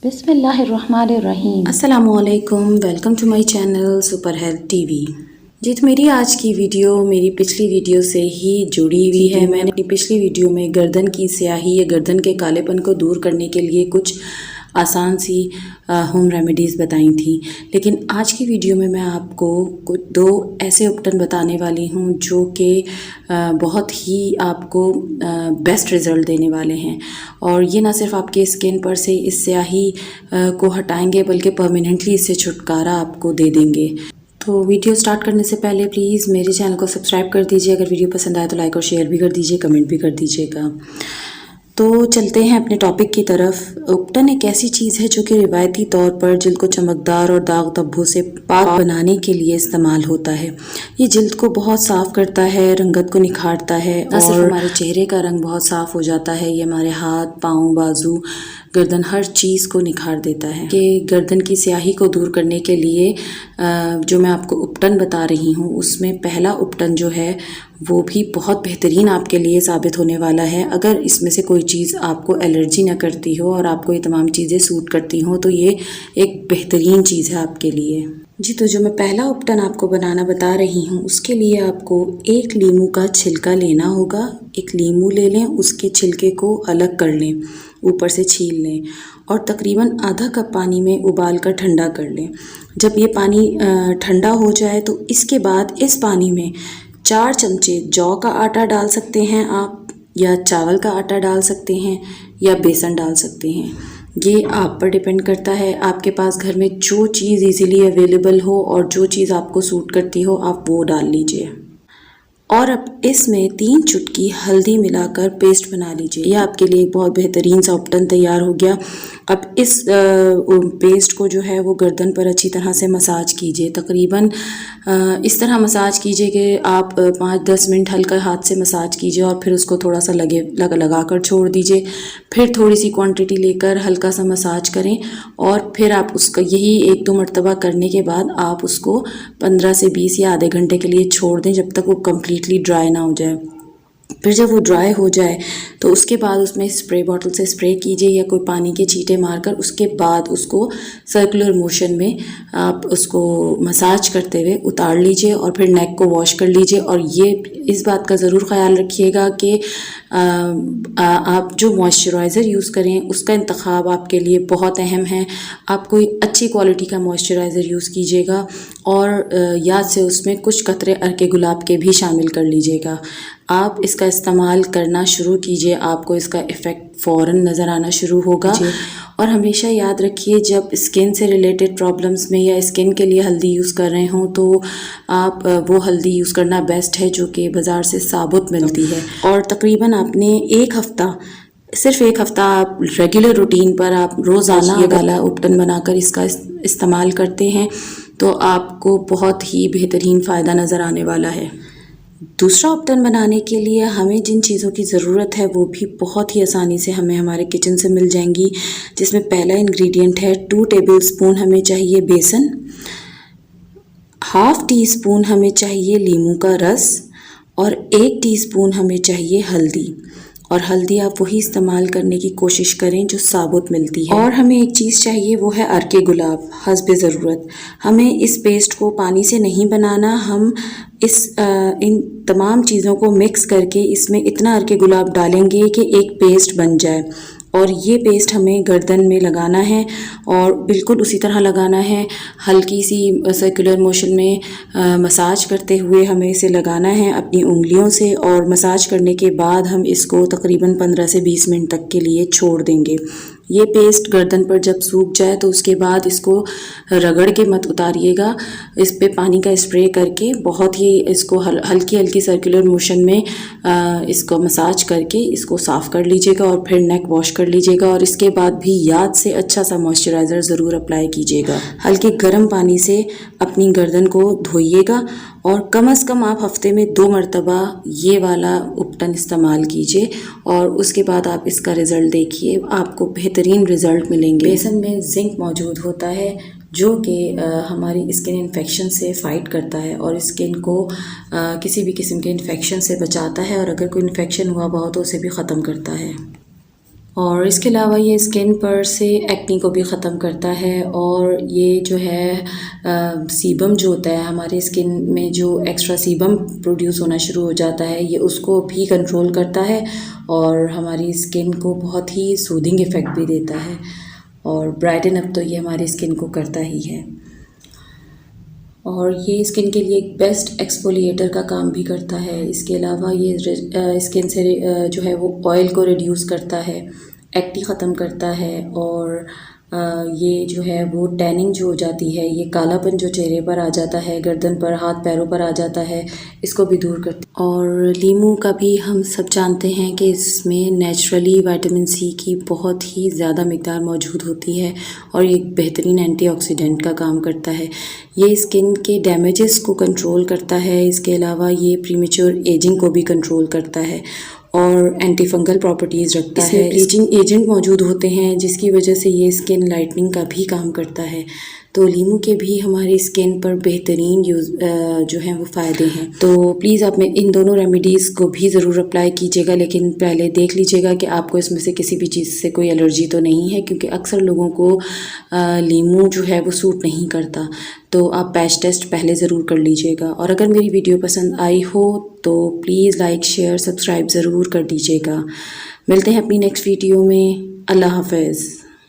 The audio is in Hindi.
बिस्मिल्लाहिर्रहमानिर्रहीम। अस्सलामुअलैकुम, welcome to my channel super health TV. जी, तो मेरी आज की वीडियो मेरी पिछली वीडियो से ही जुड़ी हुई है। मैंने अपनी पिछली वीडियो में गर्दन की स्याही या गर्दन के कालेपन को दूर करने के लिए कुछ आसान सी होम रेमेडीज़ बताई थी, लेकिन आज की वीडियो में मैं आपको कुछ दो ऐसे उपटन बताने वाली हूँ जो कि बहुत ही आपको बेस्ट रिज़ल्ट देने वाले हैं। और ये ना सिर्फ आपके स्किन पर से इस स्याही को हटाएंगे बल्कि परमानेंटली इससे छुटकारा आपको दे देंगे। तो वीडियो स्टार्ट करने से पहले प्लीज़ मेरे चैनल को सब्सक्राइब कर दीजिए। अगर वीडियो पसंद आए तो लाइक और शेयर भी कर दीजिए, कमेंट भी कर दीजिएगा। तो चलते हैं अपने टॉपिक की तरफ। उपटन एक ऐसी चीज़ है जो कि रिवायती तौर पर जिल्द को चमकदार और दाग धब्बों से पाक बनाने के लिए इस्तेमाल होता है। ये जिल्द को बहुत साफ़ करता है, रंगत को निखारता है और सिर्फ हमारे चेहरे का रंग बहुत साफ़ हो जाता है, ये हमारे हाथ, पाँव, बाजू, गर्दन हर चीज़ को निखार देता है। कि गर्दन की स्याही को दूर करने के लिए जो मैं आपको उपटन बता रही हूँ उसमें पहला उपटन जो है वो भी बहुत बेहतरीन आपके लिए साबित होने वाला है। अगर इसमें से कोई चीज़ आपको एलर्जी ना करती हो और आपको ये तमाम चीज़ें सूट करती हों तो ये एक बेहतरीन चीज़ है आपके लिए। जी, तो जो मैं पहला उपटन आपको बनाना बता रही हूँ उसके लिए आपको एक लीमू का छिलका लेना होगा। एक लीमू ले लें, उसके छिलके को अलग कर लें, ऊपर से छील लें और तकरीबन आधा कप पानी में उबाल कर ठंडा कर लें। जब ये पानी ठंडा हो जाए तो इसके बाद इस पानी में 4 चमचे जौ का आटा डाल सकते हैं आप, या चावल का आटा डाल सकते हैं, या बेसन डाल सकते हैं। ये आप पर डिपेंड करता है। आपके पास घर में जो चीज़ इजीली अवेलेबल हो और जो चीज़ आपको सूट करती हो आप वो डाल लीजिए। और अब इसमें 3 चुटकी हल्दी मिलाकर पेस्ट बना लीजिए। यह आपके लिए एक बहुत बेहतरीन सा उपटन तैयार हो गया। अब इस पेस्ट को जो है वो गर्दन पर अच्छी तरह से मसाज कीजिए। तकरीबन इस तरह मसाज कीजिए कि आप 5-10 मिनट हल्का हाथ से मसाज कीजिए और फिर उसको थोड़ा सा लगा कर छोड़ दीजिए। फिर थोड़ी सी क्वांटिटी लेकर हल्का सा मसाज करें और फिर आप उसका यही 1-2 मरतबा करने के बाद आप उसको 15 से 20 या आधे घंटे के लिए छोड़ दें जब तक वो कम्प्लीटली ड्राई ना हो जाए। फिर जब वो ड्राई हो जाए तो उसके बाद उसमें स्प्रे बॉटल से स्प्रे कीजिए या कोई पानी के छींटे मारकर उसके बाद उसको सर्कुलर मोशन में आप उसको मसाज करते हुए उतार लीजिए और फिर नेक को वॉश कर लीजिए। और ये इस बात का ज़रूर ख्याल रखिएगा कि आप जो मॉइस्चराइज़र यूज़ करें उसका इंतखाब आपके लिए बहुत अहम है। आप कोई अच्छी क्वालिटी का मॉइस्चराइज़र यूज़ कीजिएगा और याद से उसमें कुछ कतरे अर्के गुलाब के भी शामिल कर लीजिएगा। आप इसका इस्तेमाल करना शुरू कीजिए, आपको इसका इफ़ेक्ट फ़ौरन नज़र आना शुरू होगा। और हमेशा याद रखिए जब स्किन से रिलेटेड प्रॉब्लम्स में या स्किन के लिए हल्दी यूज़ कर रहे हों तो आप वो हल्दी यूज़ करना बेस्ट है जो कि बाज़ार से साबुत मिलती है। और तकरीबन आपने सिर्फ एक हफ़्ता आप रेगुलर रूटीन पर आप रोज़ाना ये वाला उपटन बनाकर इसका इस्तेमाल करते हैं तो आपको बहुत ही बेहतरीन फ़ायदा नज़र आने वाला है। दूसरा उपटन बनाने के लिए हमें जिन चीज़ों की ज़रूरत है वो भी बहुत ही आसानी से हमें हमारे किचन से मिल जाएंगी, जिसमें पहला इंग्रेडिएंट है 2 टेबलस्पून हमें चाहिए बेसन, 1/2 टीस्पून हमें चाहिए लीमू का रस और 1 टीस्पून हमें चाहिए हल्दी। और हल्दी आप वही इस्तेमाल करने की कोशिश करें जो साबुत मिलती है। और हमें एक चीज़ चाहिए वो है अर्के गुलाब हस्बे ज़रूरत। हमें इस पेस्ट को पानी से नहीं बनाना, हम इन तमाम चीज़ों को मिक्स करके इसमें इतना अर्के गुलाब डालेंगे कि एक पेस्ट बन जाए। और ये पेस्ट हमें गर्दन में लगाना है और बिल्कुल उसी तरह लगाना है, हल्की सी सर्कुलर मोशन में मसाज करते हुए हमें इसे लगाना है अपनी उंगलियों से। और मसाज करने के बाद हम इसको तकरीबन 15 से 20 मिनट तक के लिए छोड़ देंगे। ये पेस्ट गर्दन पर जब सूख जाए तो उसके बाद इसको रगड़ के मत उतारिएगा, इस पे पानी का स्प्रे करके बहुत ही इसको हल्की हल्की सर्कुलर मोशन में इसको मसाज करके इसको साफ़ कर लीजिएगा और फिर नेक वॉश कर लीजिएगा। और इसके बाद भी याद से अच्छा सा मॉइस्चराइज़र ज़रूर अप्लाई कीजिएगा। हल्के गर्म पानी से अपनी गर्दन को धोइएगा और कम से कम आप हफ्ते में 2 मरतबा ये वाला उपटन इस्तेमाल कीजिए और उसके बाद आप इसका रिज़ल्ट देखिए, आपको बेहतरीन रिज़ल्ट मिलेंगे। बेसन में जिंक मौजूद होता है जो कि हमारी स्किन इन्फेक्शन से फ़ाइट करता है और स्किन को किसी भी किस्म के इन्फेक्शन से बचाता है और अगर कोई इन्फेक्शन हुआ हो तो उसे भी ख़त्म करता है। और इसके अलावा ये स्किन पर से एक्नी को भी ख़त्म करता है। और ये जो है सीबम जो होता है हमारे स्किन में, जो एक्स्ट्रा सीबम प्रोड्यूस होना शुरू हो जाता है, ये उसको भी कंट्रोल करता है और हमारी स्किन को बहुत ही सूदिंग इफ़ेक्ट भी देता है। और ब्राइटन अप तो ये हमारी स्किन को करता ही है। और ये स्किन के लिए एक बेस्ट एक्सफोलिएटर का काम भी करता है। इसके अलावा ये स्किन से जो है वो ऑयल को रिड्यूस करता है, एक्टी ख़त्म करता है। और ये जो है वो टैनिंग जो हो जाती है, ये कालापन जो चेहरे पर आ जाता है, गर्दन पर, हाथ पैरों पर आ जाता है, इसको भी दूर करता है। और लीमू का भी हम सब जानते हैं कि इसमें नेचुरली विटामिन सी की बहुत ही ज़्यादा मिक़दार मौजूद होती है और ये एक बेहतरीन एंटीऑक्सीडेंट का काम करता है। ये स्किन के डैमेजेस को कंट्रोल करता है। इसके अलावा ये प्रीमेच्योर एजिंग को भी कंट्रोल करता है और एंटी फंगल प्रॉपर्टीज़ रखता है। ब्लीचिंग एजेंट मौजूद होते हैं जिसकी वजह से ये स्किन लाइटनिंग का भी काम करता है। तो लीमू के भी हमारी स्किन पर बेहतरीन जो हैं वो फ़ायदे हैं। तो प्लीज़ आप में इन दोनों रेमेडीज़ को भी ज़रूर अप्लाई कीजिएगा, लेकिन पहले देख लीजिएगा कि आपको इसमें से किसी भी चीज़ से कोई एलर्जी तो नहीं है, क्योंकि अक्सर लोगों को लीमू जो है वो सूट नहीं करता। तो आप पैच टेस्ट पहले ज़रूर कर लीजिएगा। और अगर मेरी वीडियो पसंद आई हो तो प्लीज़ लाइक, शेयर, सब्सक्राइब ज़रूर कर दीजिएगा। मिलते हैं अपनी नेक्स्ट वीडियो में। अल्लाह हाफ़िज़।